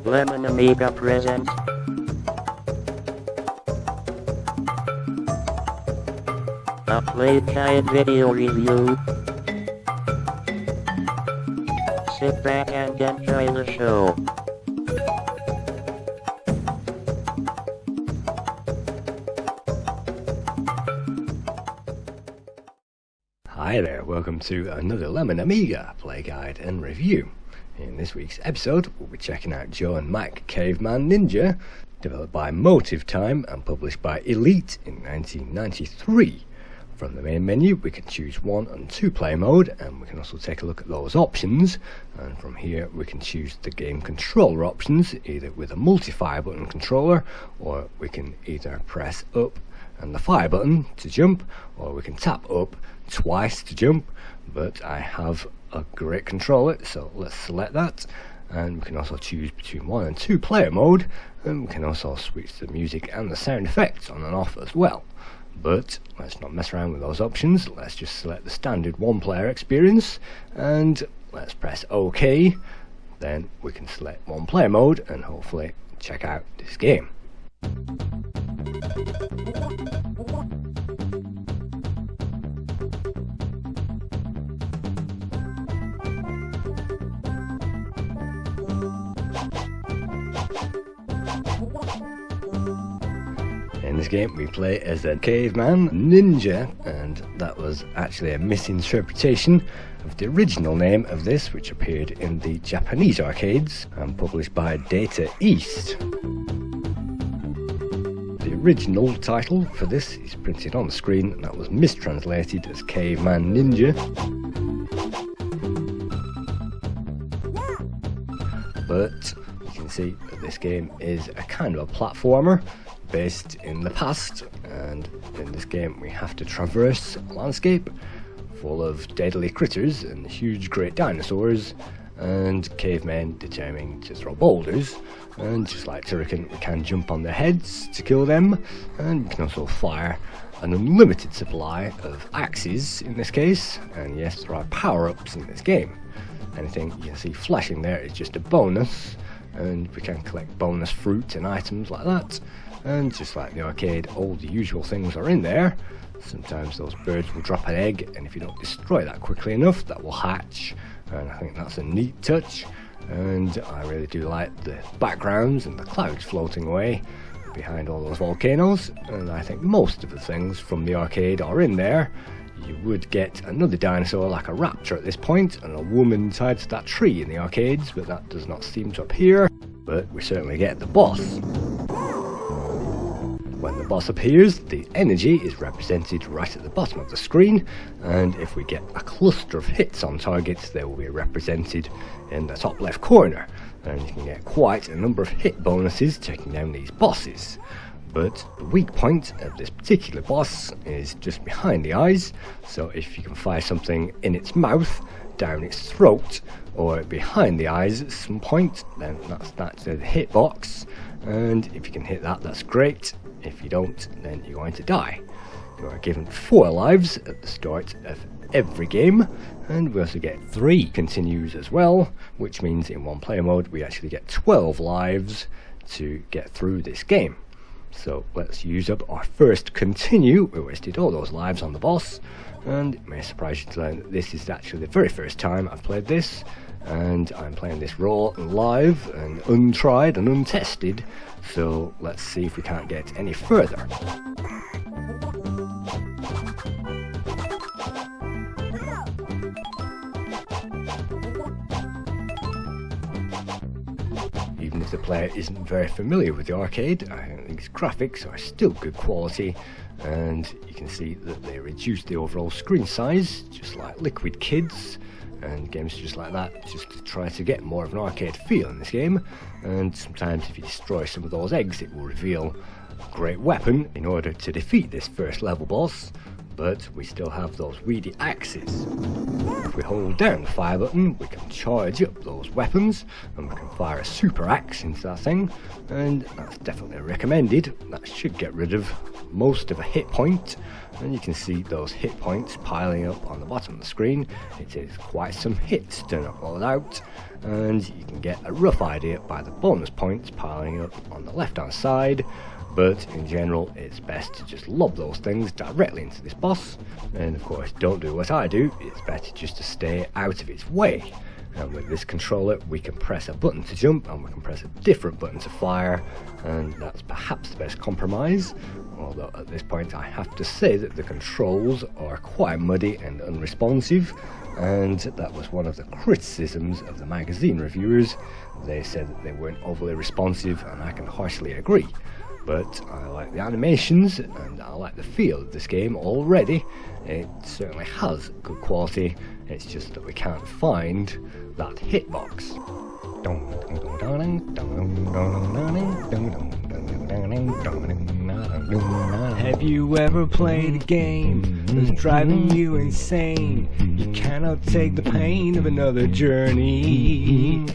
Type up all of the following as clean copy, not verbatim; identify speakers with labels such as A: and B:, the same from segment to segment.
A: Lemon Amiga present. A Playguide video review. Sit back and enjoy the show.
B: Hi there, welcome to another Lemon Amiga Playguide and review. In this week's episode, we'll be checking out Joe and Mike Caveman Ninja, developed by Motive Time and published by Elite in 1993. From the main menu, we can choose 1 and 2 player mode, and we can also take a look at those options. And from here, we can choose the game controller options, either with a multi-fire button controller, or we can either press up and the fire button to jump, or we can tap up twice to jump. But I have a great controller, so let's select that. And we can also choose between 1 and 2 player mode, and we can also switch the music and the sound effects on and off as well. But let's not mess around with those options. Let's just select the standard 1 player experience, and let's press OK. Then we can select 1 player mode and hopefully check out this game. In this game we play as a caveman ninja, and that was actually a misinterpretation of the original name of this, which appeared in the Japanese arcades and published by Data East. The original title for this is printed on the screen, and that was mistranslated as Caveman Ninja. But you can see that this game is a kind of a platformer based in the past, and in this game we have to traverse a landscape full of deadly critters and huge great dinosaurs and cavemen determined to throw boulders, and just like Turrican we can jump on their heads to kill them, and we can also fire an unlimited supply of axes in this case. And yes, there are power-ups in this game. Anything you can see flashing there is just a bonus, and we can collect bonus fruit and items like that. And just like the arcade, all the usual things are in there. Sometimes those birds will drop an egg, and if you don't destroy that quickly enough, that will hatch, and I think that's a neat touch. And I really do like the backgrounds and the clouds floating away behind all those volcanoes, and I think most of the things from the arcade are in there. You would get another dinosaur like a raptor at this point, and a woman tied to that tree in the arcades, but that does not seem to appear. But we certainly get the boss. When the boss appears, the energy is represented right at the bottom of the screen, and if we get a cluster of hits on targets, they will be represented in the top left corner, and you can get quite a number of hit bonuses taking down these bosses. But the weak point of this particular boss is just behind the eyes, so if you can fire something in its mouth, down its throat, or behind the eyes at some point, then that's the hitbox, and if you can hit that, that's great. If you don't, then you're going to die. You are given 4 lives at the start of every game, and we also get 3 continues as well, which means in 1 player mode we actually get 12 lives to get through this game. So let's use up our first continue. We wasted all those lives on the boss, and it may surprise you to learn that this is actually the very first time I've played this, and I'm playing this raw and live and untried and untested, so let's see if we can't get any further. Even if the player isn't very familiar with the arcade, I think its graphics are still good quality, and you can see that they reduced the overall screen size, just like Liquid Kids and games just like that, just to try to get more of an arcade feel in this game. And sometimes if you destroy some of those eggs, it will reveal a great weapon in order to defeat this first level boss. but we still have those weedy axes. If we hold down the fire button, we can charge up those weapons, and we can fire a super axe into that thing, and that's definitely recommended. That should get rid of most of a hit point, and you can see those hit points piling up on the bottom of the screen. It is quite some hits to knock all out, and you can get a rough idea by the bonus points piling up on the left hand side. But in general, it's best to just lob those things directly into this boss, and of course don't do what I do. It's better just to stay out of its way. And with this controller we can press a button to jump, and we can press a different button to fire, and that's perhaps the best compromise. Although at this point I have to say that the controls are quite muddy and unresponsive, and that was one of the criticisms of the magazine reviewers. They said that they weren't overly responsive, and I can harshly agree. But I like the animations and I like the feel of this game already. It certainly has good quality, it's just that we can't find that hitbox.
C: Have you ever played a game that's driving you insane? You cannot take the pain of another journey.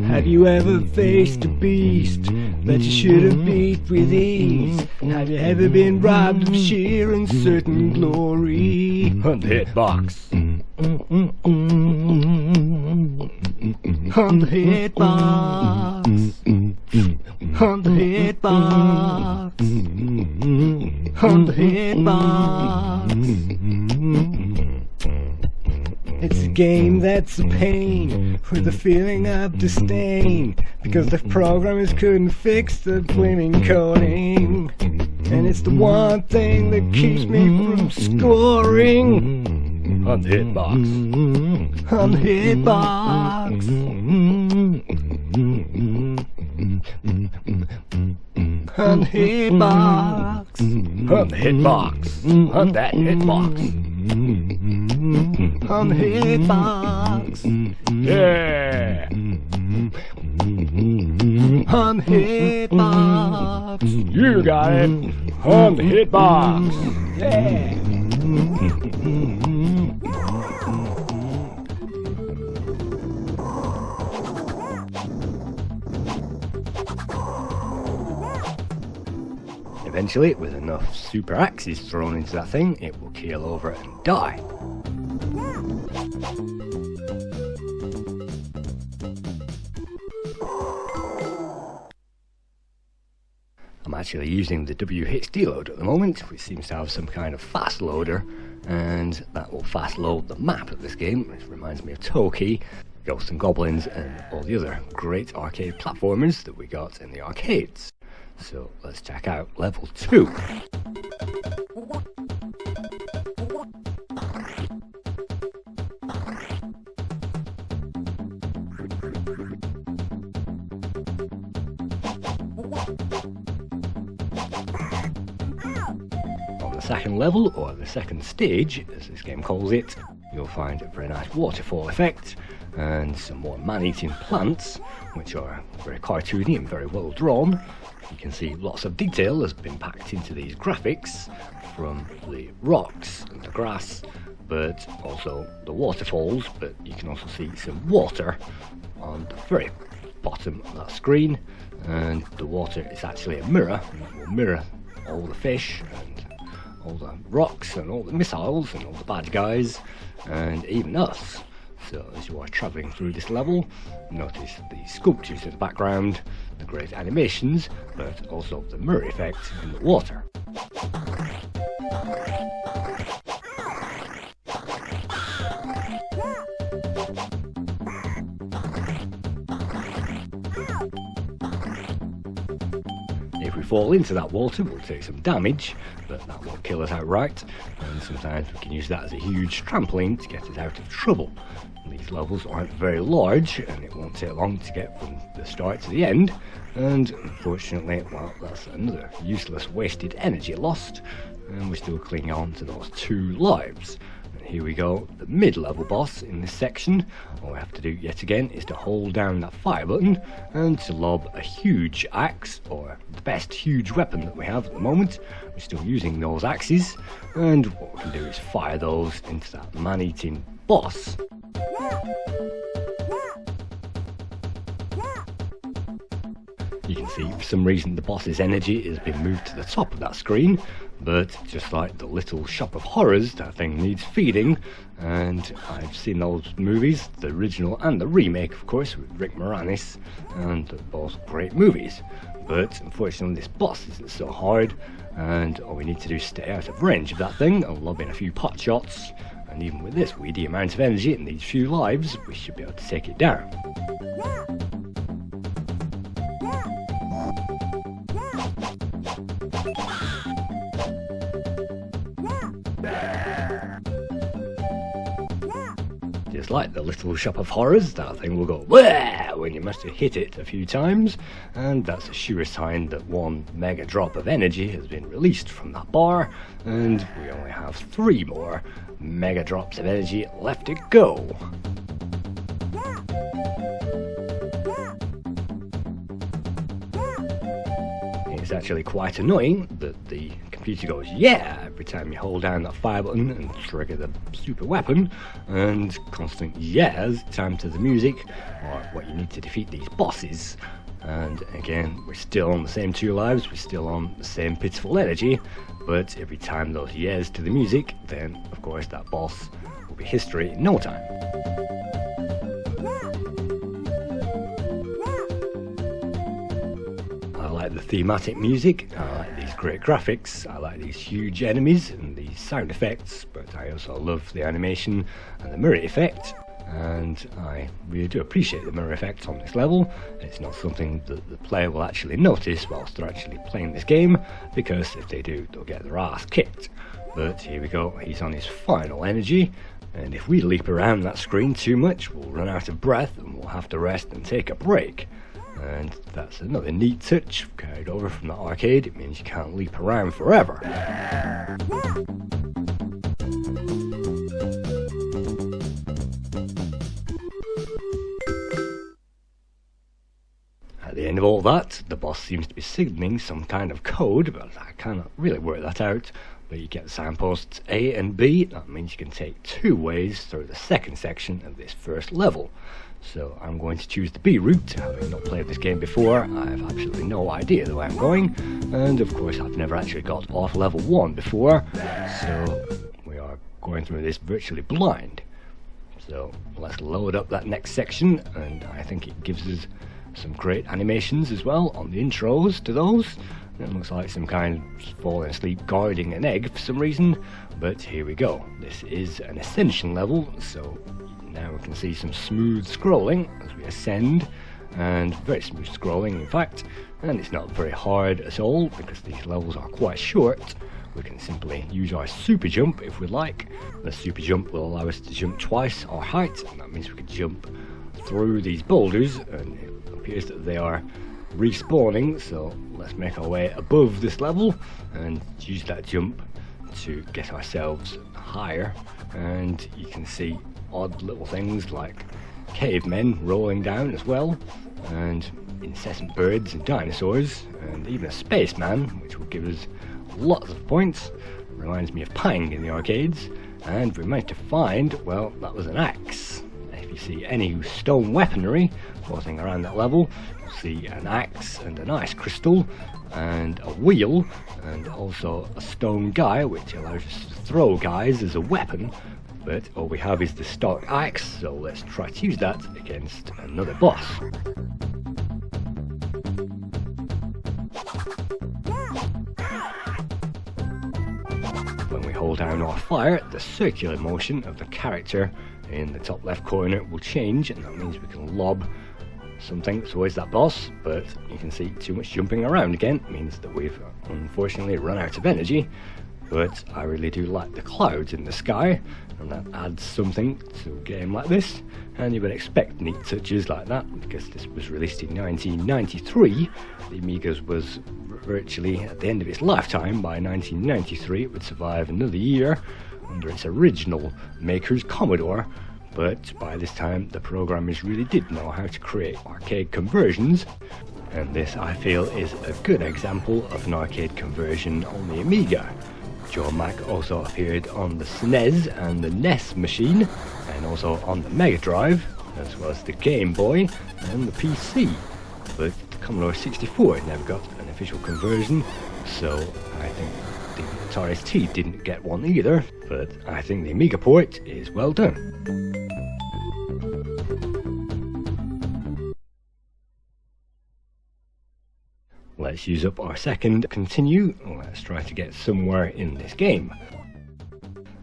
C: Have you ever faced a beast that you should have beat with ease? Have you ever been robbed of sheer and certain glory? On the hitbox. On the hitbox. On the hitbox. On the hitbox. It's a game that's a pain with a feeling of disdain, because the programmers couldn't fix the blaming coding, and it's the one thing that keeps me from scoring. On the hitbox. On the hitbox. On the hitbox. On the hitbox. On that hitbox. On the hitbox. Yeah. On the hitbox. You got it. On the hitbox. Yeah.
B: Eventually, with enough super axes thrown into that thing, it will keel over and die. I'm actually using the whdload at the moment, which seems to have some kind of fast loader, and that will fast load the map of this game, which reminds me of Toki, Ghosts and Goblins, and all the other great arcade platformers that we got in the arcades. So let's check out level 2. On the second level, or the second stage as this game calls it, you'll find a very nice waterfall effect and some more man-eating plants, which are very cartoony and very well drawn. You can see lots of detail has been packed into these graphics, from the rocks and the grass, but also the waterfalls. But you can also see some water on the very bottom of that screen, and the water is actually a mirror, and it will mirror all the fish and all the rocks and all the missiles and all the bad guys and even us. So as you are travelling through this level, notice the sculptures in the background, the great animations, but also the mirror effect in the water. If we fall into that water, we'll take some damage, but that won't kill us outright, and sometimes we can use that as a huge trampoline to get us out of trouble. These levels aren't very large, and it won't take long to get from the start to the end, and unfortunately, well, that's another useless wasted energy lost, and we're still clinging on to those 2 lives. And here we go, the mid-level boss in this section. All we have to do yet again is to hold down that fire button and to lob a huge axe, or the best huge weapon that we have at the moment. We're still using those axes, and what we can do is fire those into that man-eating boss. You can see for some reason the boss's energy has been moved to the top of that screen, but just like the little shop of horrors, that thing needs feeding. And I've seen those movies, the original and the remake of course, with Rick Moranis, and they're both great movies. But unfortunately this boss isn't so hard, and all we need to do is stay out of range of that thing and lob in a few pot shots, and even with this weedy amount of energy and these few lives, we should be able to take it down. Just like the little shop of horrors, that thing will go "Wah!" when you must have hit it a few times, and that's a sure sign that one mega drop of energy has been released from that bar, and we only have 3 more mega drops of energy left to go. It's actually quite annoying that the computer goes "yeah" every time you hold down that fire button and trigger the super weapon, and constant yeahs time to the music or what you need to defeat these bosses. And again, we're still on the same 2 lives, we're still on the same pitiful energy, but every time those yeahs to the music, then of course that boss will be history in no time. I like the thematic music, I like these great graphics, I like these huge enemies and these sound effects, but I also love the animation and the mirror effect, and I really do appreciate the mirror effect on this level. It's not something that the player will actually notice whilst they're actually playing this game, because if they do, they'll get their ass kicked. But here we go, he's on his final energy, and if we leap around that screen too much, we'll run out of breath and we'll have to rest and take a break. And that's another neat touch carried over from the arcade. It means you can't leap around forever. At the end of all that, the boss seems to be signalling some kind of code, but I cannot really work that out. But you get the signposts A and B. That means you can take 2 ways through the second section of this first level. So I'm going to choose the B route. Having not played this game before, I have absolutely no idea the way I'm going, and of course I've never actually got off level 1 before, so we are going through this virtually blind. So let's load up that next section, and I think it gives us some great animations as well on the intros to those. It looks like some kind of falling asleep guarding an egg for some reason, but here we go. This is an ascension level, so now we can see some smooth scrolling as we ascend, and very smooth scrolling in fact, and it's not very hard at all because these levels are quite short. We can simply use our super jump if we like. The super jump will allow us to jump twice our height, and that means we can jump through these boulders, and it appears that they are respawning, so let's make our way above this level and use that jump to get ourselves higher. And you can see odd little things like cavemen rolling down as well, and incessant birds and dinosaurs, and even a spaceman, which will give us lots of points. Reminds me of Pang in the arcades. And we managed to find, well, that was an axe. If you see any stone weaponry floating around that level, you'll see an axe and an ice crystal and a wheel, and also a stone guy, which allows us to throw guys as a weapon. But all we have is the stock axe, so let's try to use that against another boss. When we hold down our fire, the circular motion of the character in the top left corner will change, and that means we can lob something towards that boss. But you can see too much jumping around again means that we've unfortunately run out of energy. But I really do like the clouds in the sky, and that adds something to a game like this, and you would expect neat touches like that because this was released in 1993. The Amiga was virtually at the end of its lifetime. By 1993 it would survive another year, under its original maker's Commodore, but by this time the programmers really did know how to create arcade conversions, and this I feel is a good example of an arcade conversion on the Amiga. Joe Mac also appeared on the SNES and the NES machine, and also on the Mega Drive, as well as the Game Boy and the PC, but the Commodore 64 never got an official conversion, so I think the Atari ST didn't get one either, but I think the Amiga port is well done. Let's use up our second continue. Let's try to get somewhere in this game.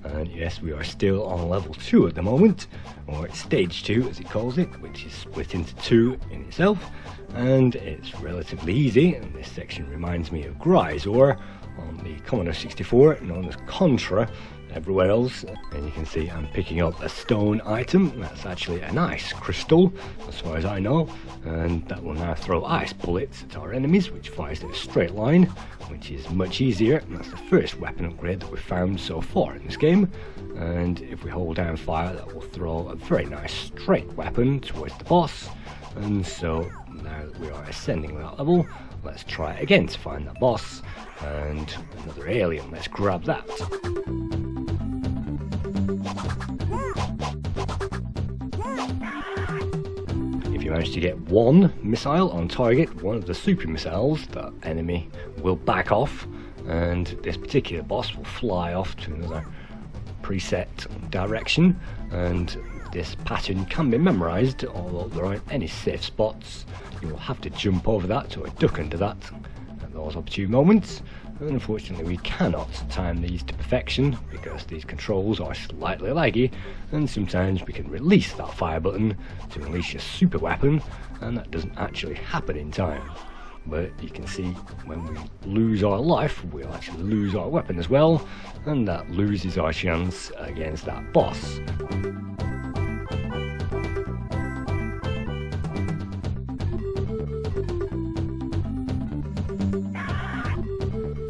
B: And yes, we are still on level 2 at the moment, or stage 2 as it calls it, which is split into 2 in itself, and it's relatively easy, and this section reminds me of Grisor on the Commodore 64, known as Contra everywhere else. And you can see I'm picking up a stone item. That's actually an ice crystal, as far as I know, and that will now throw ice bullets at our enemies, which fires in a straight line, which is much easier, and that's the first weapon upgrade that we've found so far in this game. And if we hold down fire, that will throw a very nice straight weapon towards the boss. And so now that we are ascending that level, let's try again to find that boss, and another alien. Let's grab that. If you manage to get one missile on target, one of the super missiles, the enemy will back off, and this particular boss will fly off to another preset direction, and this pattern can be memorized, although there aren't any safe spots. You will have to jump over that or duck under that at those opportune moments. And unfortunately we cannot time these to perfection because these controls are slightly laggy, and sometimes we can release that fire button to unleash a super weapon, and that doesn't actually happen in time. But you can see when we lose our life, we'll actually lose our weapon as well, and that loses our chance against that boss.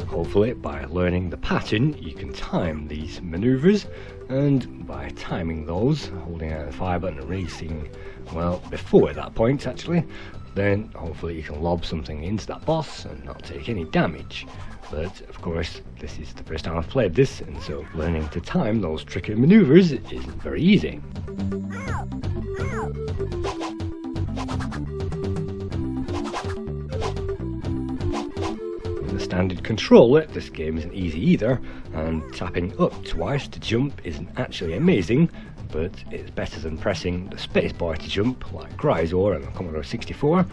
B: Hopefully, by learning the pattern, you can time these maneuvers, and by timing those, holding out the fire button and releasing, well, before that point actually, then hopefully you can lob something into that boss and not take any damage. But of course, this is the first time I've played this, and so learning to time those tricky maneuvers isn't very easy. Standard controller, this game isn't easy either, and tapping up twice to jump isn't actually amazing, but it's better than pressing the spacebar to jump like Grisor and the Commodore 64,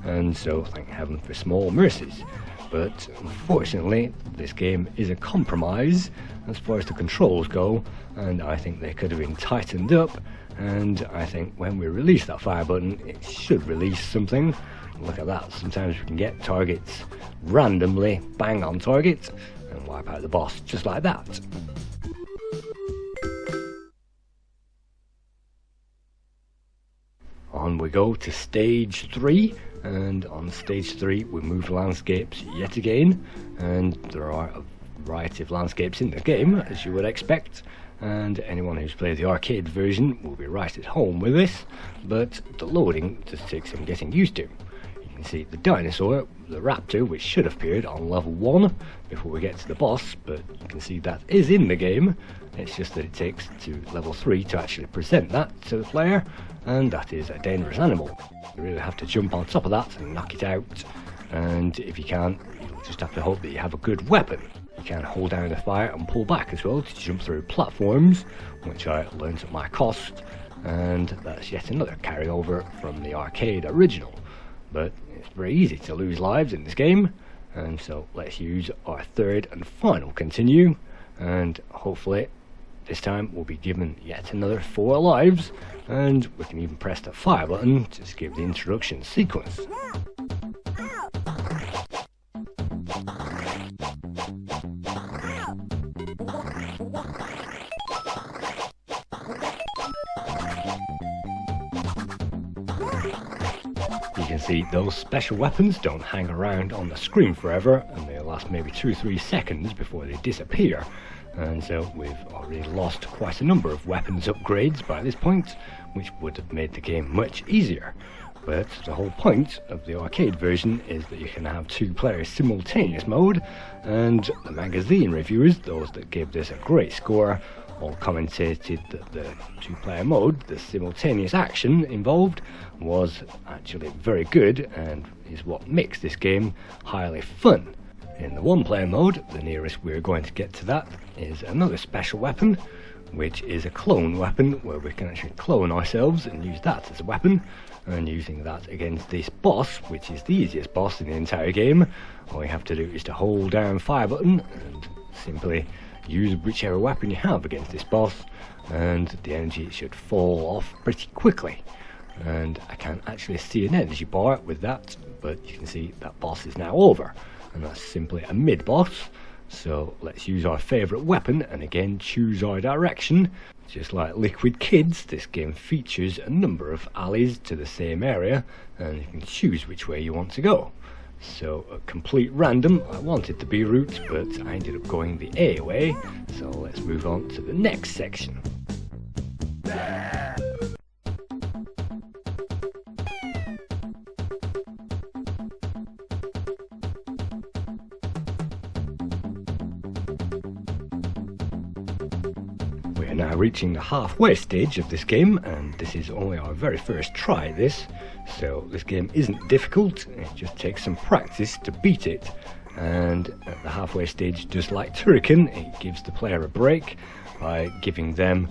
B: and so thank heaven for small mercies. But unfortunately, this game is a compromise as far as the controls go, and I think they could have been tightened up, and I think when we release that fire button, it should release something. Look at that, sometimes we can get targets randomly bang on target and wipe out the boss just like that. On we go to stage 3, and on stage 3 we move landscapes yet again, and there are a variety of landscapes in the game as you would expect, and anyone who's played the arcade version will be right at home with this, but the loading just takes some getting used to. You can see the dinosaur, the raptor, which should have appeared on level 1 before we get to the boss, but you can see that is in the game. It's just that it takes to level 3 to actually present that to the player, and that is a dangerous animal. You really have to jump on top of that and knock it out, and if you can't, you'll just have to hope that you have a good weapon. You can hold down the fire and pull back as well to jump through platforms, which I learned at my cost, and that's yet another carryover from the arcade original. But it's very easy to lose lives in this game, and so let's use our third and final continue, and hopefully this time we'll be given yet another 4 lives, and we can even press the fire button to skip the introduction sequence. You can see those special weapons don't hang around on the screen forever, and they last maybe 2 or 3 seconds before they disappear, and so we've already lost quite a number of weapons upgrades by this point, which would have made the game much easier. But the whole point of the arcade version is that you can have 2 players simultaneous mode, and the magazine reviewers, those that gave this a great score, all commentated that the 2-player mode, the simultaneous action involved, was actually very good and is what makes this game highly fun. In the 1-player mode, the nearest we're going to get to that is another special weapon, which is a clone weapon where we can actually clone ourselves and use that as a weapon. And using that against this boss, which is the easiest boss in the entire game, all you have to do is to hold down fire button and simply use whichever weapon you have against this boss, and the energy should fall off pretty quickly. And I can't actually see an energy bar with that, but you can see that boss is now over, and that's simply a mid-boss. So let's use our favourite weapon and again choose our direction. Just like Liquid Kids, this game features a number of alleys to the same area, and you can choose which way you want to go. So at complete random, I wanted the B route, but I ended up going the A way, so let's move on to the next section. Now reaching the halfway stage of this game, and this is only our very first try at this, so this game isn't difficult, it just takes some practice to beat it. And at the halfway stage, just like Turrican, it gives the player a break by giving them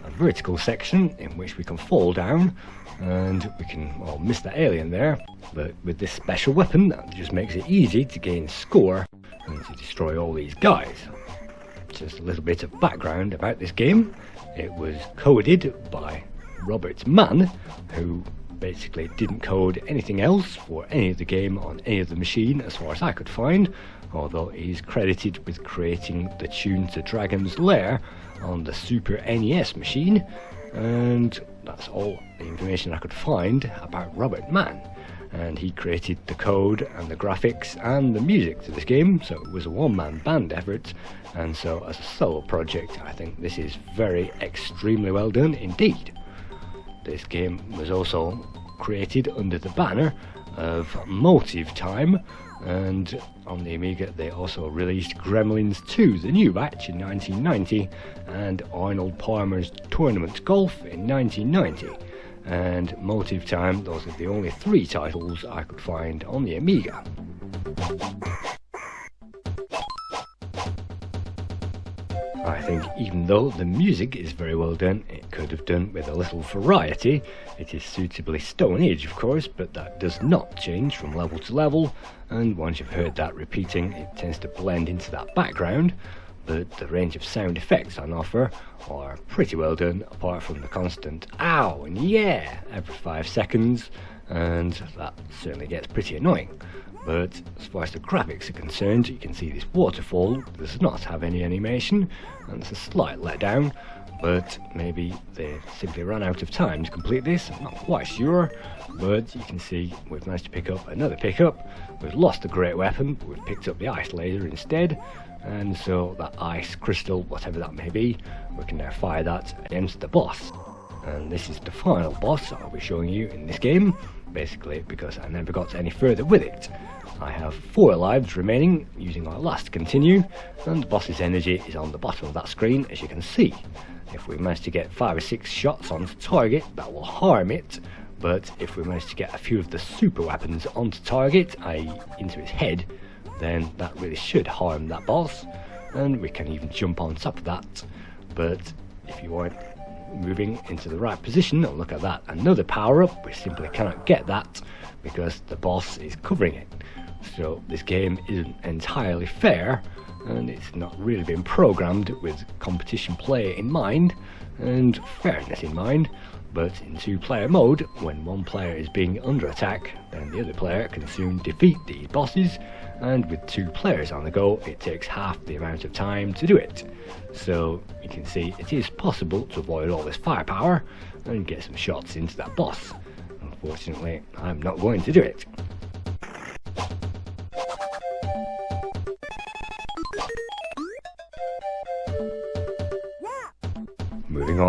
B: a vertical section in which we can fall down, and we can miss that alien there, but with this special weapon that just makes it easy to gain score and to destroy all these guys. Just a little bit of background about this game. It was coded by Robert Mann, who basically didn't code anything else for any of the game on any of the machine as far as I could find, although he's credited with creating the tune to Dragon's Lair on the Super NES machine, and that's all the information I could find about Robert Mann. And he created the code and the graphics and the music to this game, so it was a one-man band effort, and so as a solo project I think this is extremely well done indeed. This game was also created under the banner of Motive Time, and on the Amiga they also released Gremlins 2, the new batch, in 1990, and Arnold Palmer's Tournament Golf in 1990. And Motive Time, those are the only 3 titles I could find on the Amiga. I think even though the music is very well done, it could have done with a little variety. It is suitably Stone Age, of course, but that does not change from level to level, and once you've heard that repeating, it tends to blend into that background. But the range of sound effects on offer are pretty well done, apart from the constant ow and yeah every 5 seconds, and that certainly gets pretty annoying. But as far as the graphics are concerned, you can see this waterfall does not have any animation, and it's a slight letdown, but maybe they simply ran out of time to complete this, I'm not quite sure. But you can see we've managed to pick up another pickup. We've lost the great weapon, but we've picked up the ice laser instead, and so that ice crystal, whatever that may be, we can now fire that against the boss. And this is the final boss I'll be showing you in this game, basically because I never got any further with it. I have 4 lives remaining using our last continue, and the boss's energy is on the bottom of that screen, as you can see. If we manage to get 5 or 6 shots onto target, that will harm it, but if we manage to get a few of the super weapons onto target, i.e. into his head, then that really should harm that boss, and we can even jump on top of that. But if you aren't moving into the right position, and look at that, another power up, we simply cannot get that because the boss is covering it. So this game isn't entirely fair, and it's not really been programmed with competition play in mind and fairness in mind. But in 2-player mode, when one player is being under attack, then the other player can soon defeat these bosses, and with 2 players on the go, it takes half the amount of time to do it. So you can see it is possible to avoid all this firepower and get some shots into that boss. Unfortunately, I'm not going to do it.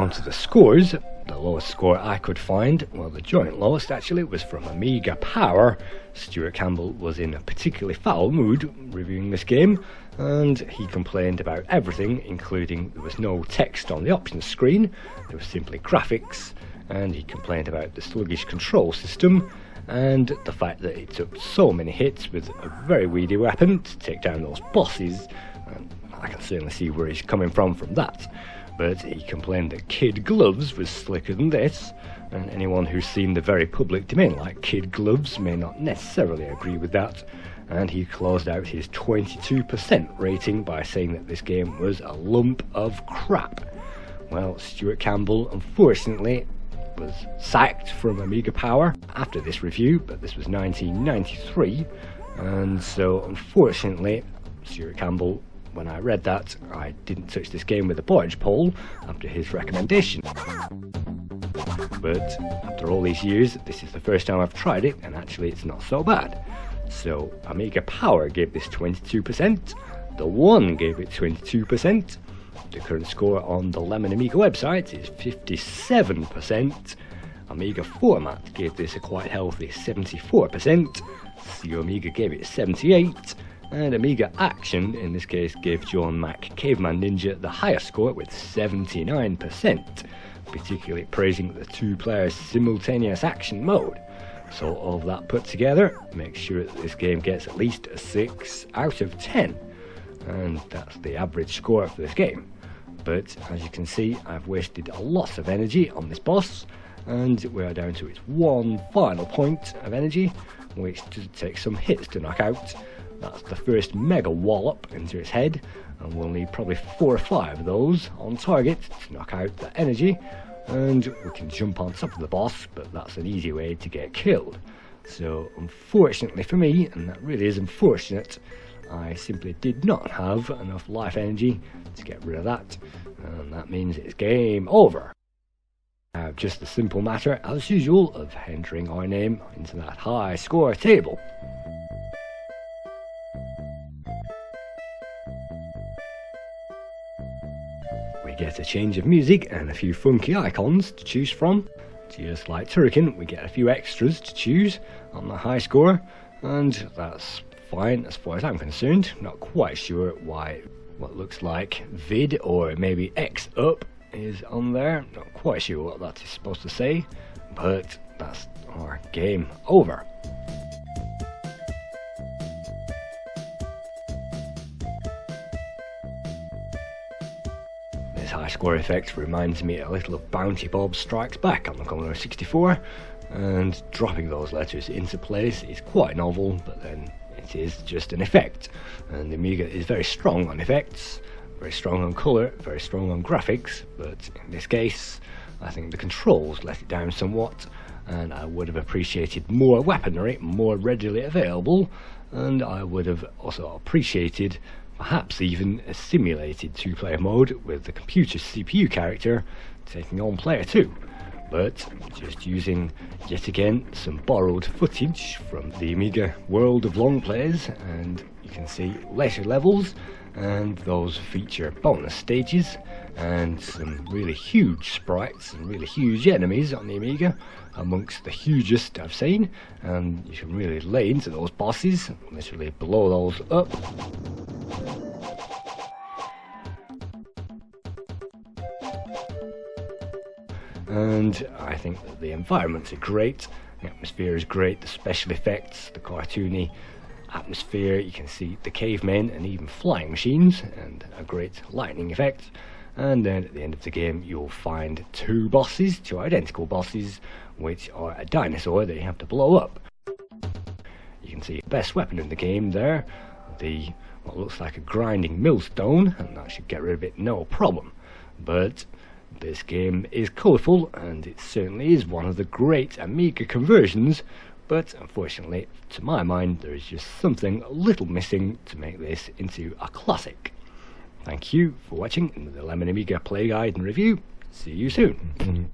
B: on to the scores. The lowest score I could find, well, the joint lowest actually, was from Amiga Power. Stuart Campbell was in a particularly foul mood reviewing this game, and he complained about everything, including there was no text on the options screen, there was simply graphics, and he complained about the sluggish control system, and the fact that it took so many hits with a very weedy weapon to take down those bosses. And I can certainly see where he's coming from that. But he complained that Kid Gloves was slicker than this, and anyone who's seen the very public domain like Kid Gloves may not necessarily agree with that. And he closed out his 22% rating by saying that this game was a lump of crap. Well, Stuart Campbell, unfortunately, was sacked from Amiga Power after this review, but this was 1993, and so unfortunately, Stuart Campbell, when I read that, I didn't touch this game with a porridge pole after his recommendation. But after all these years, this is the first time I've tried it, and actually it's not so bad. So Amiga Power gave this 22%, the One gave it 22%, the current score on the Lemon Amiga website is 57%, Amiga Format gave this a quite healthy 74%, CO Amiga gave it 78%, and Amiga Action, in this case, gave John Mac Caveman Ninja the highest score with 79%, particularly praising the two-player simultaneous action mode. So all of that put together makes sure that this game gets at least a 6 out of 10, and that's the average score for this game. But as you can see, I've wasted a lot of energy on this boss, and we are down to its one final point of energy, which does take some hits to knock out. That's the first mega wallop into its head, and we'll need probably 4 or 5 of those on target to knock out the energy, and we can jump on top of the boss, but that's an easy way to get killed. So unfortunately for me, and that really is unfortunate, I simply did not have enough life energy to get rid of that, and that means it's game over. Now, just the simple matter, as usual, of entering our name into that high score table. We get a change of music and a few funky icons to choose from. Just like Turrican, we get a few extras to choose on the high score, and that's fine as far as I'm concerned. Not quite sure why what looks like vid or maybe X up is on there. Not quite sure what that is supposed to say, but that's our game over. This high score effect reminds me a little of Bounty Bob Strikes Back on the Commodore 64, and dropping those letters into place is quite novel, but then it is just an effect, and the Amiga is very strong on effects, very strong on colour, very strong on graphics, but in this case I think the controls let it down somewhat, and I would have appreciated more weaponry, more readily available, and I would have also appreciated perhaps even a simulated two-player mode with the computer CPU character taking on player 2. But just using yet again some borrowed footage from the Amiga world of long plays, and you can see later levels, and those feature bonus stages and some really huge sprites and really huge enemies on the Amiga, amongst the hugest I've seen, and you can really lay into those bosses, literally blow those up. And I think that the environments are great, the atmosphere is great, the special effects, the cartoony atmosphere, you can see the cavemen and even flying machines, and a great lightning effect. And then at the end of the game you'll find 2 bosses, 2 identical bosses, which are a dinosaur that you have to blow up. You can see the best weapon in the game there, the what looks like a grinding millstone, and that should get rid of it no problem. But this game is colourful, and it certainly is one of the great Amiga conversions, but unfortunately, to my mind, there is just something a little missing to make this into a classic. Thank you for watching the Lemon Amiga Playguide and review. See you soon.